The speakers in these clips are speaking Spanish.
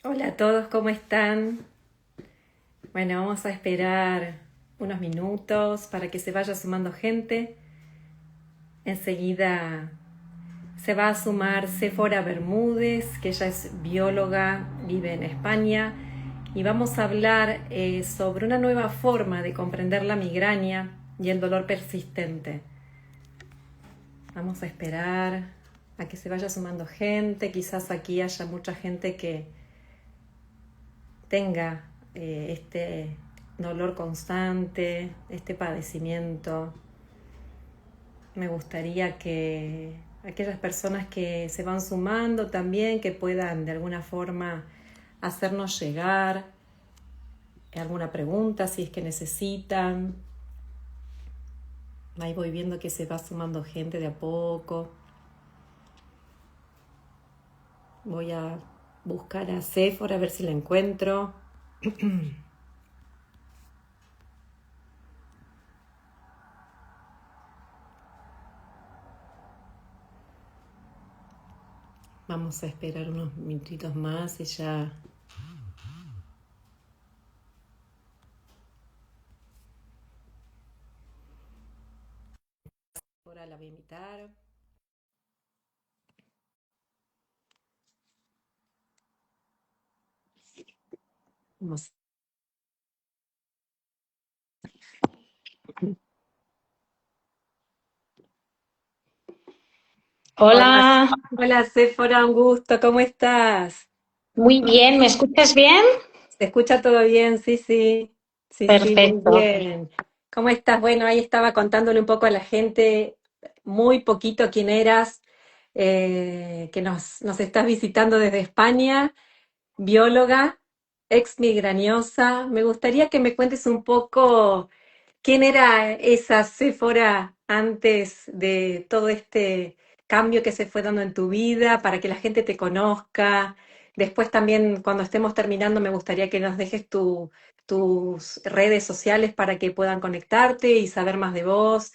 Hola a todos, ¿cómo están? Bueno, vamos a esperar unos minutos para que se vaya sumando gente. Enseguida se va a sumar Séfora Bermúdez, que ella es bióloga, vive en España, y vamos a hablar sobre una nueva forma de comprender la migraña y el dolor persistente. Vamos a esperar a que se vaya sumando gente. Quizás aquí haya mucha gente que tenga este dolor constante, este padecimiento. Me gustaría que aquellas personas que se van sumando también, que puedan de alguna forma hacernos llegar alguna pregunta si es que necesitan. Ahí voy viendo que se va sumando gente de a poco. Voy a buscar a Séfora a ver si la encuentro. Vamos a esperar unos minutitos más y ya. Ahora la voy a invitar. Vamos. Hola, Hola, hola Séfora, un gusto, ¿cómo estás? muy bien, ¿me escuchas bien? ¿Se escucha todo bien? Sí, sí, sí, sí, muy Perfecto. bien. ¿Cómo estás? Bueno, ahí estaba contándole un poco a la gente, muy poquito quién eras, que nos estás visitando desde España, bióloga, ex migrañosa. Me gustaría que me cuentes un poco quién era esa Séfora antes de todo este cambio que se fue dando en tu vida, para que la gente te conozca. Después también, cuando estemos terminando, me gustaría que nos dejes tus redes sociales para que puedan conectarte y saber más de vos,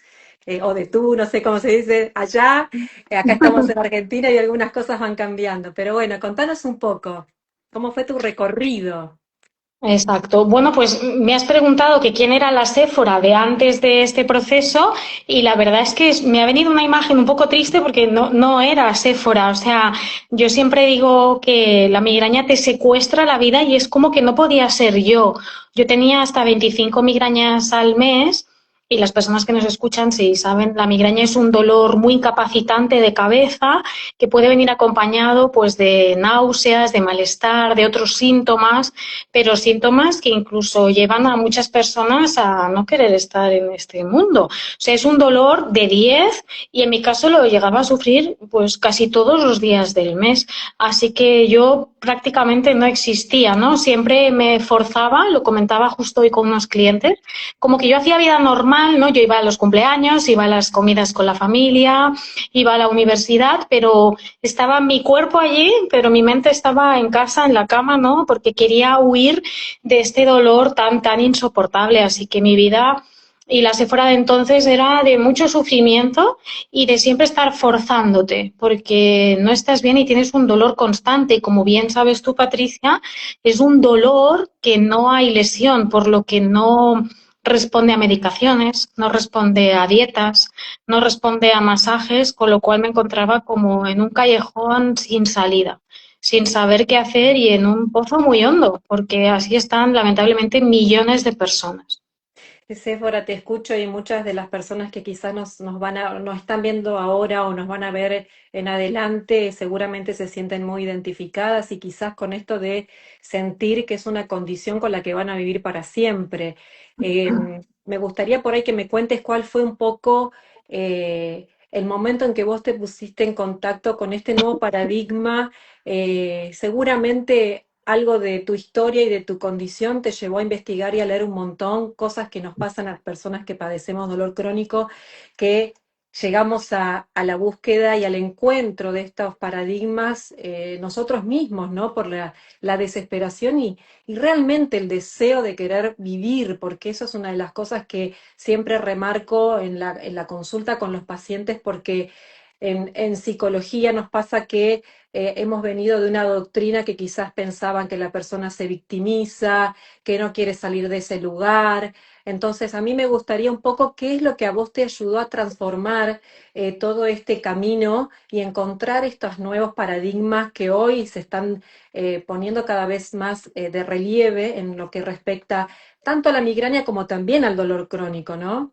o de tú, no sé cómo se dice allá. Acá estamos en Argentina y algunas cosas van cambiando. Pero bueno, contanos un poco, ¿cómo fue tu recorrido? Exacto. Bueno, pues me has preguntado que quién era la Séfora de antes de este proceso y la verdad es que me ha venido una imagen un poco triste porque no era Séfora. O sea, yo siempre digo que la migraña te secuestra la vida y es como que no podía ser yo. Yo tenía hasta 25 migrañas al mes. Y las personas que nos escuchan, si saben, la migraña es un dolor muy incapacitante de cabeza que puede venir acompañado pues de náuseas, de malestar, de otros síntomas, pero síntomas que incluso llevan a muchas personas a no querer estar en este mundo. O sea, es un dolor de 10 y en mi caso lo llegaba a sufrir pues casi todos los días del mes. Así que yo prácticamente no existía, ¿no? Siempre me forzaba, lo comentaba justo hoy con unos clientes, como que yo hacía vida normal, ¿no? Yo iba a los cumpleaños, iba a las comidas con la familia, iba a la universidad, pero estaba mi cuerpo allí, pero mi mente estaba en casa, en la cama, ¿no? Porque quería huir de este dolor tan insoportable. Así que mi vida y la Sephora de entonces era de mucho sufrimiento y de siempre estar forzándote, porque no estás bien y tienes un dolor constante. Y como bien sabes tú, Patricia, es un dolor que no hay lesión, por lo que no responde a medicaciones, no responde a dietas, no responde a masajes, con lo cual me encontraba como en un callejón sin salida, sin saber qué hacer y en un pozo muy hondo, porque así están lamentablemente millones de personas. Séfora, te escucho y muchas de las personas que quizás nos están viendo ahora o nos van a ver en adelante, seguramente se sienten muy identificadas y quizás con esto de sentir que es una condición con la que van a vivir para siempre. Me gustaría por ahí que me cuentes cuál fue un poco el momento en que vos te pusiste en contacto con este nuevo paradigma. Seguramente algo de tu historia y de tu condición te llevó a investigar y a leer un montón, cosas que nos pasan a las personas que padecemos dolor crónico, que llegamos a la búsqueda y al encuentro de estos paradigmas nosotros mismos, ¿no? Por la desesperación y realmente el deseo de querer vivir, porque eso es una de las cosas que siempre remarco en la consulta con los pacientes, porque en psicología nos pasa que hemos venido de una doctrina que quizás pensaban que la persona se victimiza, que no quiere salir de ese lugar. Entonces, a mí me gustaría un poco qué es lo que a vos te ayudó a transformar todo este camino y encontrar estos nuevos paradigmas que hoy se están poniendo cada vez más de relieve en lo que respecta tanto a la migraña como también al dolor crónico, ¿no?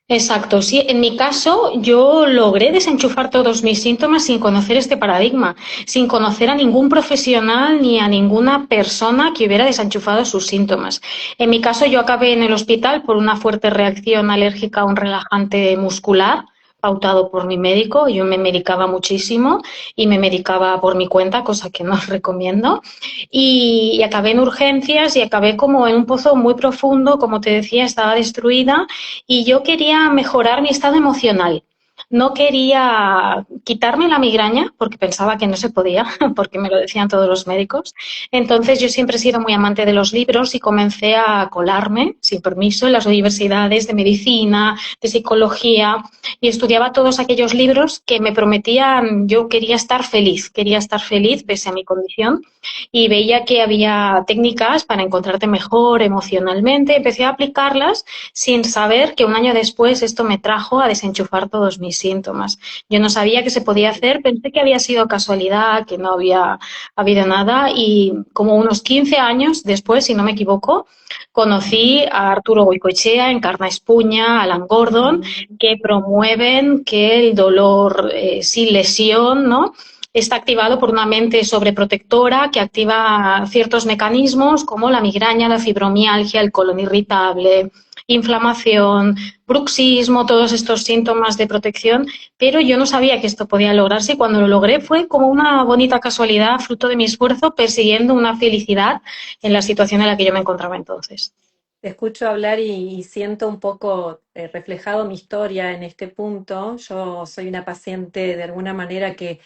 Exacto, sí. En mi caso, yo logré desenchufar todos mis síntomas sin conocer este paradigma, sin conocer a ningún profesional ni a ninguna persona que hubiera desenchufado sus síntomas. En mi caso, yo acabé en el hospital por una fuerte reacción alérgica a un relajante muscular pautado por mi médico. Yo me medicaba muchísimo y me medicaba por mi cuenta, cosa que no recomiendo. Y acabé en urgencias y acabé como en un pozo muy profundo, como te decía, estaba destruida y yo quería mejorar mi estado emocional. No quería quitarme la migraña porque pensaba que no se podía, porque me lo decían todos los médicos. Entonces yo siempre he sido muy amante de los libros y comencé a colarme sin permiso en las universidades de medicina, de psicología y estudiaba todos aquellos libros que me prometían, yo quería estar feliz pese a mi condición y veía que había técnicas para encontrarte mejor emocionalmente. Empecé a aplicarlas sin saber que un año después esto me trajo a desenchufar todos mis síntomas. Yo no sabía que se podía hacer, pensé que había sido casualidad, que no había habido nada y como unos 15 años después, si no me equivoco, conocí a Arturo Goicoechea, Encarna Espuña, Alan Gordon, que promueven que el dolor sin lesión, ¿no?, está activado por una mente sobreprotectora que activa ciertos mecanismos como la migraña, la fibromialgia, el colon irritable, inflamación, bruxismo, todos estos síntomas de protección, pero yo no sabía que esto podía lograrse y cuando lo logré fue como una bonita casualidad, fruto de mi esfuerzo, persiguiendo una felicidad en la situación en la que yo me encontraba entonces. Te escucho hablar y siento un poco reflejado mi historia en este punto. Yo soy una paciente de alguna manera que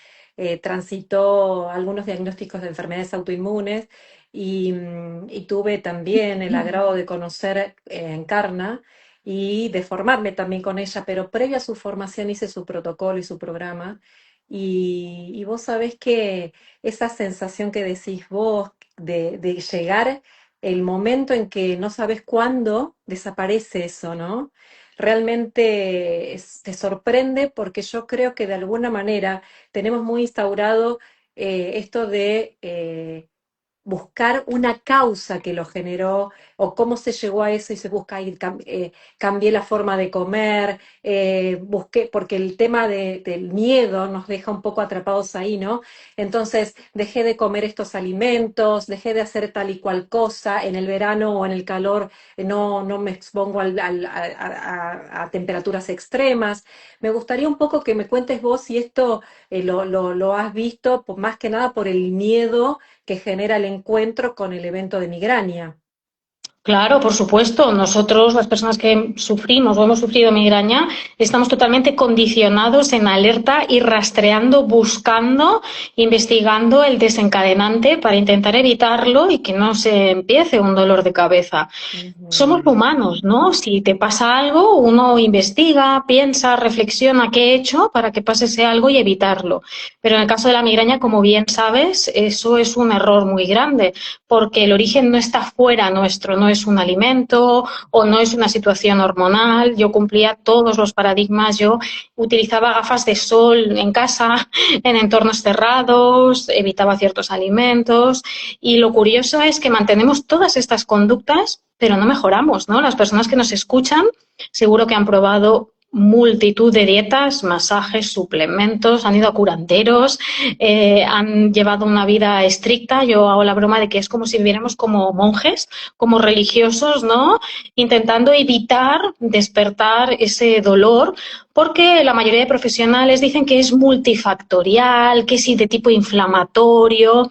transitó algunos diagnósticos de enfermedades autoinmunes y tuve también el agrado de conocer Encarna y de formarme también con ella, pero previo a su formación hice su protocolo y su programa. Y vos sabés que esa sensación que decís vos de llegar el momento en que no sabes cuándo desaparece eso, ¿no? Realmente te sorprende porque yo creo que de alguna manera tenemos muy instaurado esto de buscar una causa que lo generó o cómo se llegó a eso y se busca ir, cambié la forma de comer, busqué, porque el tema del miedo nos deja un poco atrapados ahí, ¿no? Entonces dejé de comer estos alimentos, dejé de hacer tal y cual cosa, en el verano o en el calor no me expongo a temperaturas extremas. Me gustaría un poco que me cuentes vos si esto lo has visto, más que nada por el miedo que genera el encuentro con el evento de migraña. Claro, por supuesto. Nosotros, las personas que sufrimos o hemos sufrido migraña, estamos totalmente condicionados en alerta y rastreando, buscando, investigando el desencadenante para intentar evitarlo y que no se empiece un dolor de cabeza. Somos Ujú. humanos, ¿no? Si te pasa algo, uno investiga, piensa, reflexiona qué he hecho para que pase ese algo y evitarlo. Pero en el caso de la migraña, como bien sabes, eso es un error muy grande, porque el origen no está fuera nuestro, no es un alimento o no es una situación hormonal. Yo cumplía todos los paradigmas, yo utilizaba gafas de sol en casa, en entornos cerrados, evitaba ciertos alimentos y lo curioso es que mantenemos todas estas conductas, pero no mejoramos, ¿no? Las personas que nos escuchan seguro que han probado multitud de dietas, masajes, suplementos, han ido a curanderos, han llevado una vida estricta. Yo hago la broma de que es como si viviéramos como monjes, como religiosos, ¿no? Intentando evitar despertar ese dolor, porque la mayoría de profesionales dicen que es multifactorial, que sí de tipo inflamatorio,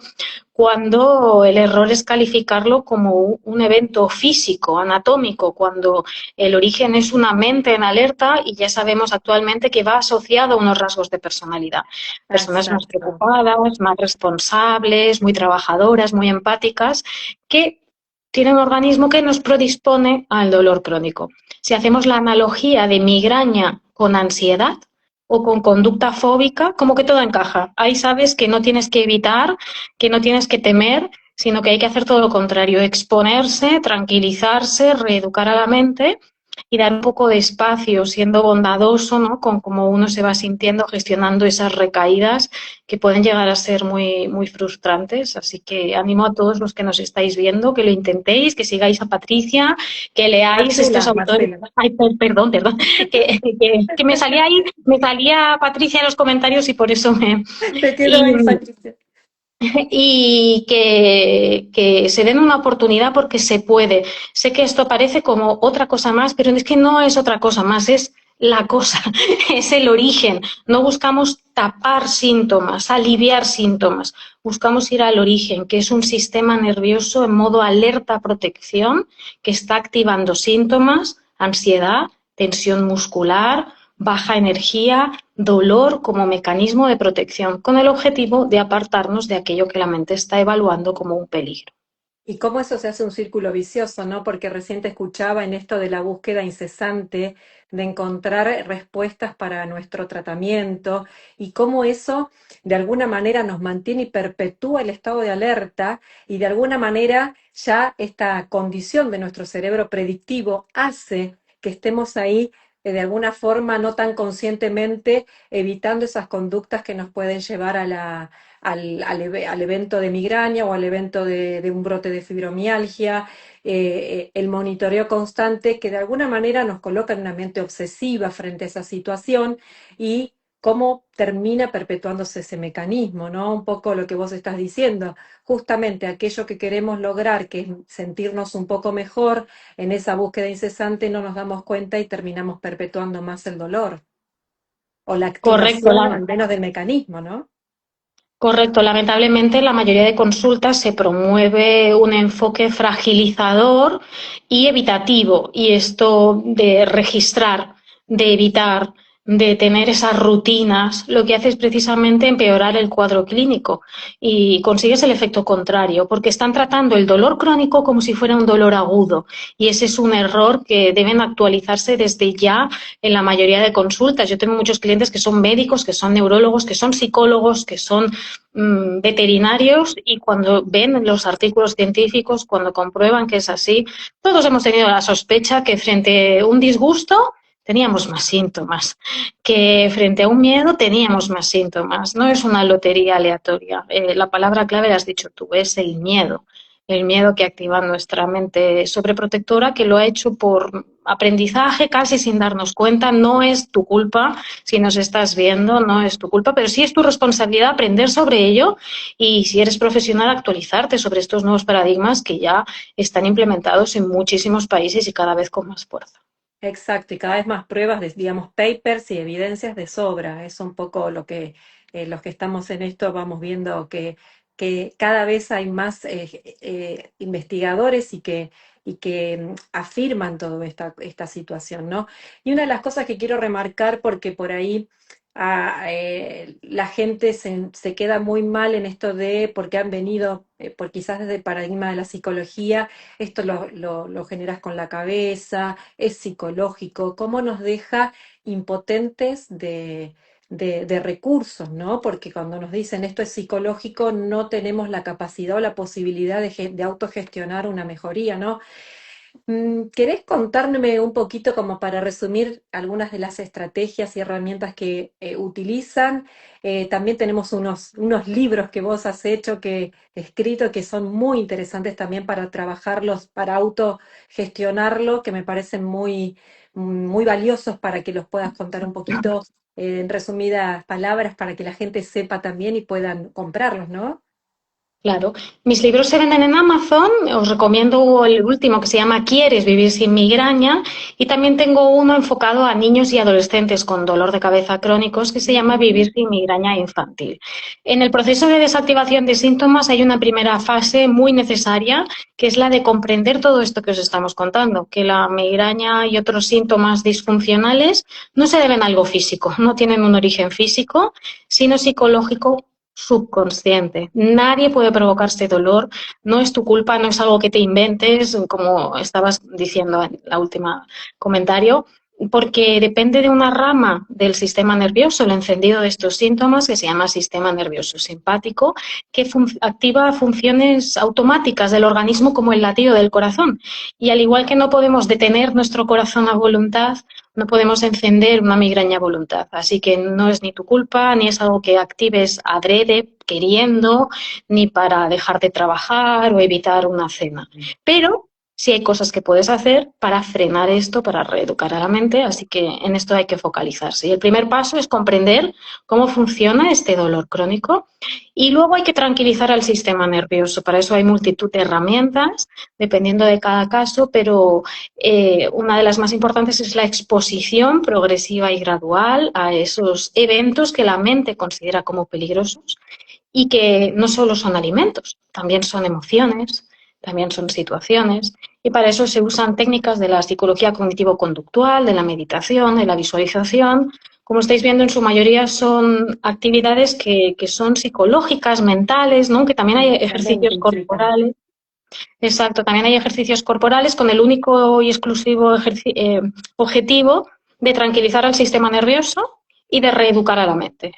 cuando el error es calificarlo como un evento físico, anatómico, cuando el origen es una mente en alerta y ya sabemos actualmente que va asociado a unos rasgos de personalidad. Personas más Exacto. preocupadas, más responsables, muy trabajadoras, muy empáticas, que tienen un organismo que nos predispone al dolor crónico. Si hacemos la analogía de migraña con ansiedad, o con conducta fóbica, como que todo encaja. Ahí sabes que no tienes que evitar, que no tienes que temer, sino que hay que hacer todo lo contrario, exponerse, tranquilizarse, reeducar a la mente y dar un poco de espacio, siendo bondadoso, ¿no? Con cómo uno se va sintiendo, gestionando esas recaídas que pueden llegar a ser muy, muy frustrantes. Así que animo a todos los que nos estáis viendo que lo intentéis, que sigáis a Patricia, que leáis estos Marcela, autores. Marcela, Ay, perdón, que me salía ahí, me salía Patricia en los comentarios y por eso me... te quedó Y, ahí, Patricia. y que se den una oportunidad porque se puede. Sé que esto parece como otra cosa más, pero es que no es otra cosa más, es la cosa, es el origen. No buscamos tapar síntomas, aliviar síntomas, buscamos ir al origen, que es un sistema nervioso en modo alerta protección que está activando síntomas, ansiedad, tensión muscular, baja energía, dolor como mecanismo de protección, con el objetivo de apartarnos de aquello que la mente está evaluando como un peligro. Y cómo eso se hace un círculo vicioso, ¿no? Porque recién te escuchaba en esto de la búsqueda incesante de encontrar respuestas para nuestro tratamiento y cómo eso de alguna manera nos mantiene y perpetúa el estado de alerta y de alguna manera ya esta condición de nuestro cerebro predictivo hace que estemos ahí de alguna forma no tan conscientemente evitando esas conductas que nos pueden llevar a al evento de migraña o al evento de un brote de fibromialgia, el monitoreo constante que de alguna manera nos coloca en una mente obsesiva frente a esa situación y cómo termina perpetuándose ese mecanismo, ¿no? Un poco lo que vos estás diciendo, justamente aquello que queremos lograr, que es sentirnos un poco mejor en esa búsqueda incesante, no nos damos cuenta y terminamos perpetuando más el dolor o la Correcto, activación al menos del mecanismo, ¿no? correcto. Lamentablemente, en la mayoría de consultas se promueve un enfoque fragilizador y evitativo, y esto de registrar, de evitar, de tener esas rutinas, lo que hace es precisamente empeorar el cuadro clínico y consigues el efecto contrario, porque están tratando el dolor crónico como si fuera un dolor agudo, y ese es un error que deben actualizarse desde ya en la mayoría de consultas. Yo tengo muchos clientes que son médicos, que son neurólogos, que son psicólogos, que son veterinarios, y cuando ven los artículos científicos, cuando comprueban que es así, todos hemos tenido la sospecha que frente a un disgusto teníamos más síntomas, que frente a un miedo teníamos más síntomas. No es una lotería aleatoria. La palabra clave la has dicho tú, es el miedo que activa nuestra mente sobreprotectora, que lo ha hecho por aprendizaje casi sin darnos cuenta. No es tu culpa, si nos estás viendo, no es tu culpa, pero sí es tu responsabilidad aprender sobre ello y, si eres profesional, actualizarte sobre estos nuevos paradigmas que ya están implementados en muchísimos países y cada vez con más fuerza. Exacto, y cada vez más pruebas, de, digamos, papers y evidencias de sobra. Es un poco lo que los que estamos en esto vamos viendo que cada vez hay más investigadores y que afirman toda esta situación, ¿no? Y una de las cosas que quiero remarcar, porque por ahí la gente se queda muy mal en esto de, porque han venido, por quizás desde el paradigma de la psicología, esto lo generas con la cabeza, es psicológico, cómo nos deja impotentes de recursos, ¿no? Porque cuando nos dicen esto es psicológico, no tenemos la capacidad o la posibilidad de autogestionar una mejoría, ¿no? ¿Querés contarme un poquito como para resumir algunas de las estrategias y herramientas que utilizan? También tenemos unos libros que vos has hecho, escrito, que son muy interesantes también para trabajarlos, para autogestionarlo, que me parecen muy valiosos para que los puedas contar un poquito en resumidas palabras para que la gente sepa también y puedan comprarlos, ¿no? Claro, mis libros se venden en Amazon, os recomiendo el último que se llama ¿Quieres vivir sin migraña? Y también tengo uno enfocado a niños y adolescentes con dolor de cabeza crónicos que se llama Ujú. Vivir sin migraña infantil. En el proceso de desactivación de síntomas hay una primera fase muy necesaria, que es la de comprender todo esto que os estamos contando, que la migraña y otros síntomas disfuncionales no se deben a algo físico, no tienen un origen físico, sino psicológico subconsciente. Nadie puede provocar este dolor, no es tu culpa, no es algo que te inventes, como estabas diciendo en la última comentario. porque depende de una rama del sistema nervioso, el encendido de estos síntomas, que se llama sistema nervioso simpático, que activa funciones automáticas del organismo como el latido del corazón. Y al igual que no podemos detener nuestro corazón a voluntad, no podemos encender una migraña a voluntad. Así que no es ni tu culpa, ni es algo que actives adrede, queriendo, ni para dejar de trabajar o evitar una cena. Pero sí hay cosas que puedes hacer para frenar esto, para reeducar a la mente, así que en esto hay que focalizarse. Y el primer paso es comprender cómo funciona este dolor crónico y luego hay que tranquilizar al sistema nervioso. Para eso hay multitud de herramientas, dependiendo de cada caso, pero una de las más importantes es la exposición progresiva y gradual a esos eventos que la mente considera como peligrosos y que no solo son alimentos, también son emociones, también son situaciones, y para eso se usan técnicas de la psicología cognitivo-conductual, de la meditación, de la visualización. Como estáis viendo, en su mayoría son actividades que son psicológicas, mentales, ¿no? Que también hay Sí, la mente ejercicios implica. corporales. Exacto, también hay ejercicios corporales con el único y exclusivo objetivo de tranquilizar al sistema nervioso y de reeducar a la mente.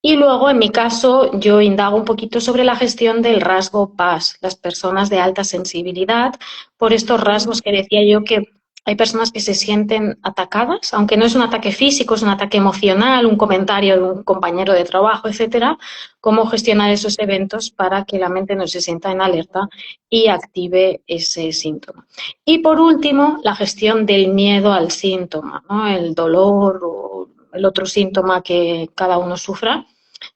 Y luego, en mi caso, yo indago un poquito sobre la gestión del rasgo PAS, las personas de alta sensibilidad, por estos rasgos que decía yo que hay personas que se sienten atacadas, aunque no es un ataque físico, es un ataque emocional, un comentario de un compañero de trabajo, etcétera, cómo gestionar esos eventos para que la mente no se sienta en alerta y active ese síntoma. Y por último, la gestión del miedo al síntoma, ¿no? El dolor o el otro síntoma que cada uno sufra,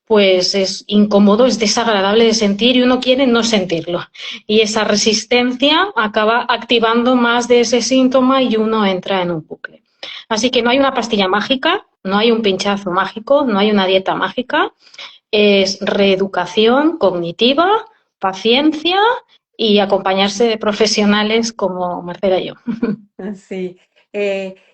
pues es incómodo, es desagradable de sentir y uno quiere no sentirlo. Y esa resistencia acaba activando más de ese síntoma y uno entra en un bucle. Así que no hay una pastilla mágica, no hay un pinchazo mágico, no hay una dieta mágica, es reeducación cognitiva, paciencia y acompañarse de profesionales como Marcela y yo. Sí.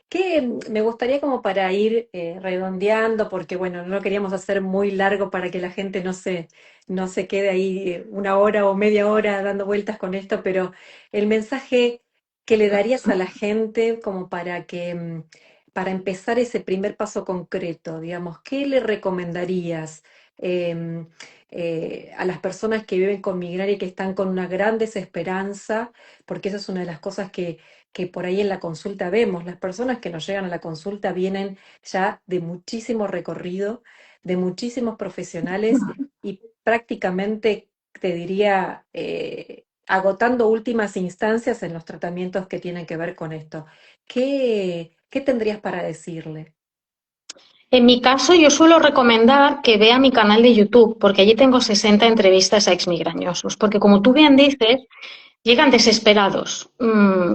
Que me gustaría como para ir redondeando, porque bueno, no lo queríamos hacer muy largo para que la gente no se quede ahí una hora o media hora dando vueltas con esto, pero el mensaje que le darías a la gente como para que, para empezar ese primer paso concreto, digamos, ¿qué le recomendarías em, a las personas que viven con migraña y que están con una gran desesperanza? Porque eso es una de las cosas que por ahí en la consulta vemos. Las personas que nos llegan a la consulta vienen ya de muchísimo recorrido, de muchísimos profesionales y prácticamente, te diría, agotando últimas instancias en los tratamientos que tienen que ver con esto. ¿Qué tendrías para decirle? En mi caso, yo suelo recomendar que vea mi canal de YouTube, porque allí tengo 60 entrevistas a exmigrañosos, porque como tú bien dices, llegan desesperados,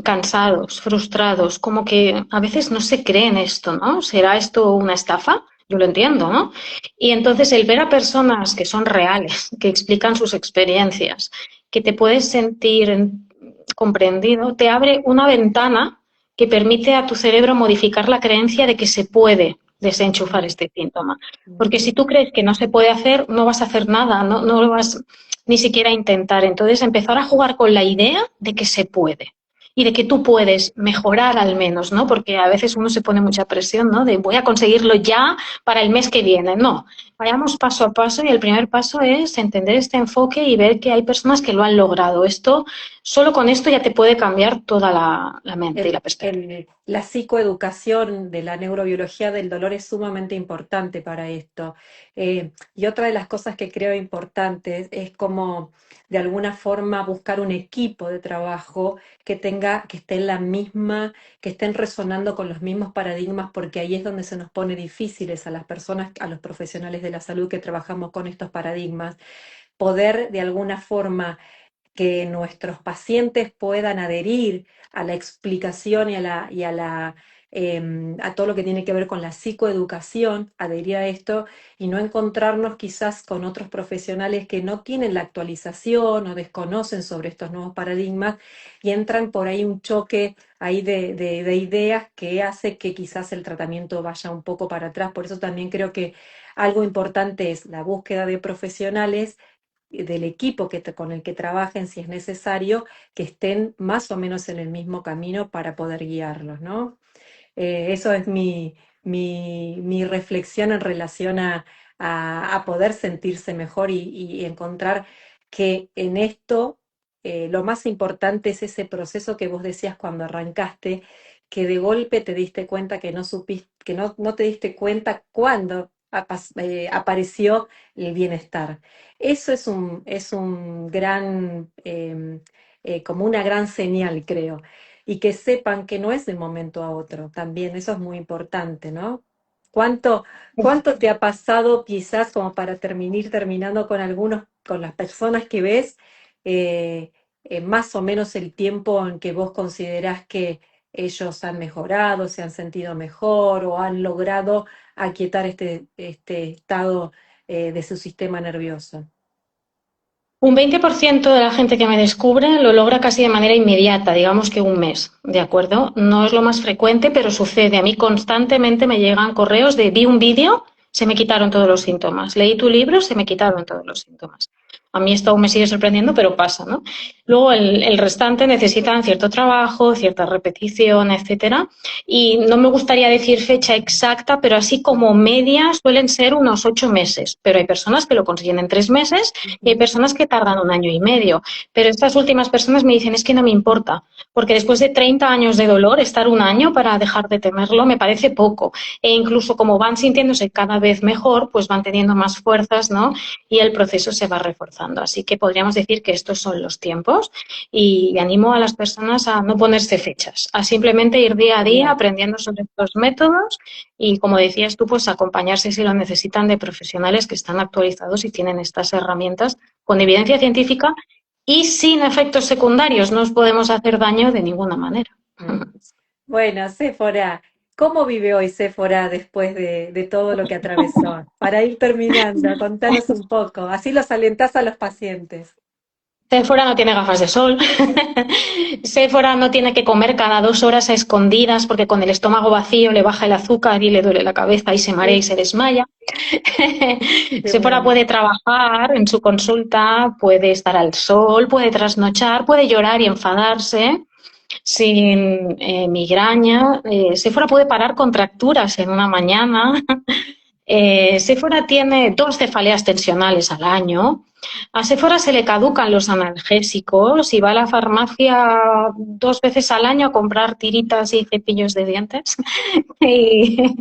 cansados, frustrados, como que a veces no se creen esto, ¿no? ¿Será esto una estafa? Yo lo entiendo, ¿no? Y entonces el ver a personas que son reales, que explican sus experiencias, que te puedes sentir comprendido, te abre una ventana que permite a tu cerebro modificar la creencia de que se puede desenchufar Mm, este síntoma. Porque mm. si tú crees que no se puede hacer, no vas a hacer nada, no lo vas ni siquiera a intentar. Entonces, empezar a jugar con la idea de que se puede y de que tú puedes mejorar al menos, ¿no? Porque a veces uno se pone mucha presión, ¿no? De voy a conseguirlo ya para el mes que viene. No, vayamos paso a paso y el primer paso es entender este enfoque y ver que hay personas que lo han logrado. Esto, solo con esto ya te puede cambiar toda la mente y la perspectiva. La psicoeducación de la neurobiología del dolor es sumamente importante para esto. Y otra de las cosas que creo importantes es como de alguna forma buscar un equipo de trabajo que tenga, que esté en la misma, que estén resonando con los mismos paradigmas, porque ahí es donde se nos pone difíciles a las personas, a los profesionales de la salud que trabajamos con estos paradigmas, poder de alguna forma que nuestros pacientes puedan adherir a la explicación a todo lo que tiene que ver con la psicoeducación, adherir a esto y no encontrarnos quizás con otros profesionales que no tienen la actualización o desconocen sobre estos nuevos paradigmas y entran por ahí un choque ahí de ideas que hace que quizás el tratamiento vaya un poco para atrás. Por eso también creo que algo importante es la búsqueda de profesionales del equipo con el que trabajen, si es necesario, que estén más o menos en el mismo camino para poder guiarlos, ¿no? Eso es mi reflexión en relación a poder sentirse mejor y encontrar que en esto lo más importante es ese proceso que vos decías cuando arrancaste, que de golpe te diste cuenta que no supiste, que no te diste cuenta cuándo apareció el bienestar. Eso es un gran, como una gran señal, creo. Y que sepan que no es de un momento a otro también, eso es muy importante, ¿no? ¿Cuánto, cuánto te ha pasado quizás como para terminando con con las personas que ves, eh, más o menos el tiempo en que vos considerás que ellos han mejorado, se han sentido mejor o han logrado aquietar este estado de su sistema nervioso? Un 20% de la gente que me descubre lo logra casi de manera inmediata, digamos que un mes, ¿de acuerdo? No es lo más frecuente, pero sucede. A mí constantemente me llegan correos de vi un vídeo, se me quitaron todos los síntomas. Leí tu libro, se me quitaron todos los síntomas. A mí esto aún me sigue sorprendiendo, pero pasa, ¿no? Luego el restante necesitan cierto trabajo, cierta repetición, etcétera. Y no me gustaría decir fecha exacta, pero así como media suelen ser unos 8 meses. Pero hay personas que lo consiguen en 3 meses y hay Ujú. personas que tardan un año y medio. Pero estas últimas personas me dicen, es que no me importa, porque después de 30 años de dolor, estar un año para dejar de temerlo me parece poco. E incluso como van sintiéndose cada vez mejor, pues van teniendo más fuerzas, ¿no? Y el proceso se va reforzando. Así que podríamos decir que estos son los tiempos y animo a las personas a no ponerse fechas, a simplemente ir día a día Genial. aprendiendo sobre estos métodos y, como decías tú, pues acompañarse si lo necesitan de profesionales que están actualizados y tienen estas herramientas con evidencia científica y sin efectos secundarios. No os podemos hacer daño de ninguna manera. Mm. Bueno, Séfora, ¿cómo vive hoy Séfora después de todo lo que atravesó? Para ir terminando, contanos un poco, así los alentás a los pacientes. Séfora no tiene gafas de sol. Séfora no tiene que comer cada 2 horas a escondidas porque con el estómago vacío le baja el azúcar y le duele la cabeza y se marea y Qué, se desmaya. qué Séfora bueno. puede trabajar en su consulta, puede estar al sol, puede trasnochar, puede llorar y enfadarse sin migraña. Séfora puede parar contracturas en una mañana. Séfora tiene 2 cefaleas tensionales al año. A Séfora se le caducan los analgésicos y va a la farmacia 2 veces al año a comprar tiritas y cepillos de dientes. y,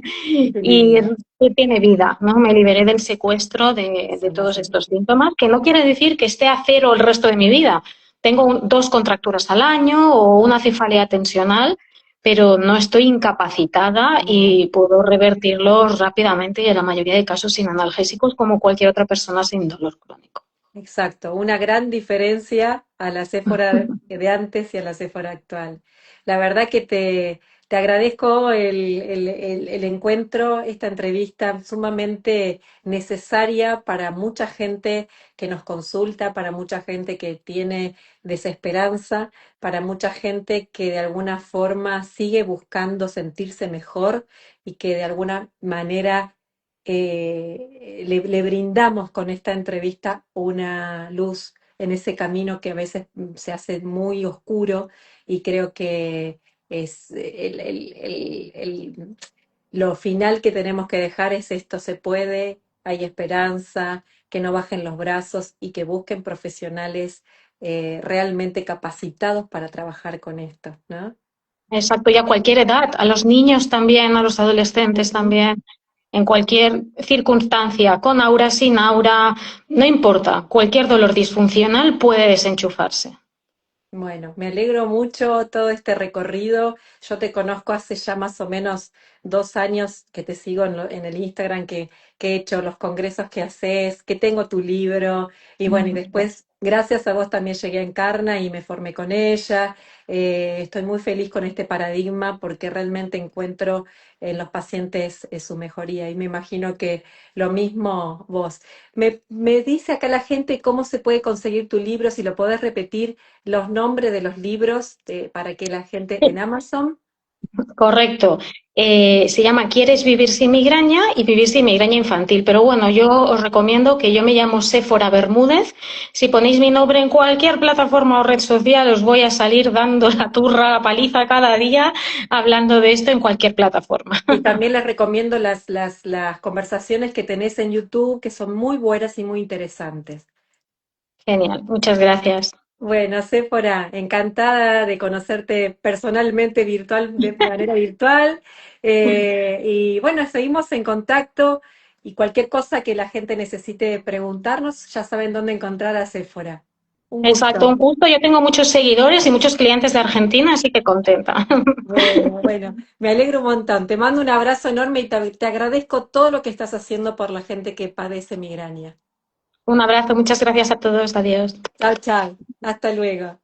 Qué y lindo. tiene vida, ¿no? Me liberé del secuestro de Sí, todos estos síntomas, que no quiere decir que esté a cero el resto de mi vida. Tengo 2 contracturas al año o una cefalea tensional, pero no estoy incapacitada no. y puedo revertirlos rápidamente y en la mayoría de casos sin analgésicos como cualquier otra persona sin dolor crónico. Exacto, una gran diferencia a la Séfora de antes y a la Séfora actual. La verdad que te agradezco el encuentro, esta entrevista sumamente necesaria para mucha gente que nos consulta, para mucha gente que tiene desesperanza, para mucha gente que de alguna forma sigue buscando sentirse mejor y que de alguna manera le brindamos con esta entrevista una luz en ese camino que a veces se hace muy oscuro y creo que es lo final que tenemos que dejar es esto se puede, hay esperanza, que no bajen los brazos y que busquen profesionales realmente capacitados para trabajar con esto, ¿no? Exacto, y a cualquier edad, a los niños también, a los adolescentes Ujú. también, en cualquier circunstancia, con aura, sin aura, no importa, cualquier dolor disfuncional puede desenchufarse. Bueno, me alegro mucho todo este recorrido. Yo te conozco hace ya más o menos 2 años que te sigo en el Instagram, que he hecho los congresos que haces, que tengo tu libro. Y bueno, y después, gracias a vos también llegué a Encarna y me formé con ella. Estoy muy feliz con este paradigma porque realmente encuentro en los pacientes su mejoría y me imagino que lo mismo vos. Me dice acá la gente cómo se puede conseguir tu libro, si lo podés repetir los nombres de los libros para que la gente en Amazon. Correcto. Se llama ¿Quieres vivir sin migraña? Y vivir sin migraña infantil. Pero bueno, yo os recomiendo que yo me llamo Séfora Bermúdez. Si ponéis mi nombre en cualquier plataforma o red social, os voy a salir dando la turra, la paliza cada día, hablando de esto en cualquier plataforma. Y también les recomiendo las conversaciones que tenés en YouTube, que son muy buenas y muy interesantes. Genial, muchas gracias. Bueno, Séfora, encantada de conocerte personalmente de manera virtual. Y bueno, seguimos en contacto y cualquier cosa que la gente necesite preguntarnos, ya saben dónde encontrar a Séfora. Un Exacto, un gusto. gusto. Yo tengo muchos seguidores y muchos clientes de Argentina, así que contenta. Bueno, bueno, me alegro un montón. Te mando un abrazo enorme y te agradezco todo lo que estás haciendo por la gente que padece migraña. Un abrazo, muchas gracias a todos. Adiós. Chao, chao. Hasta luego.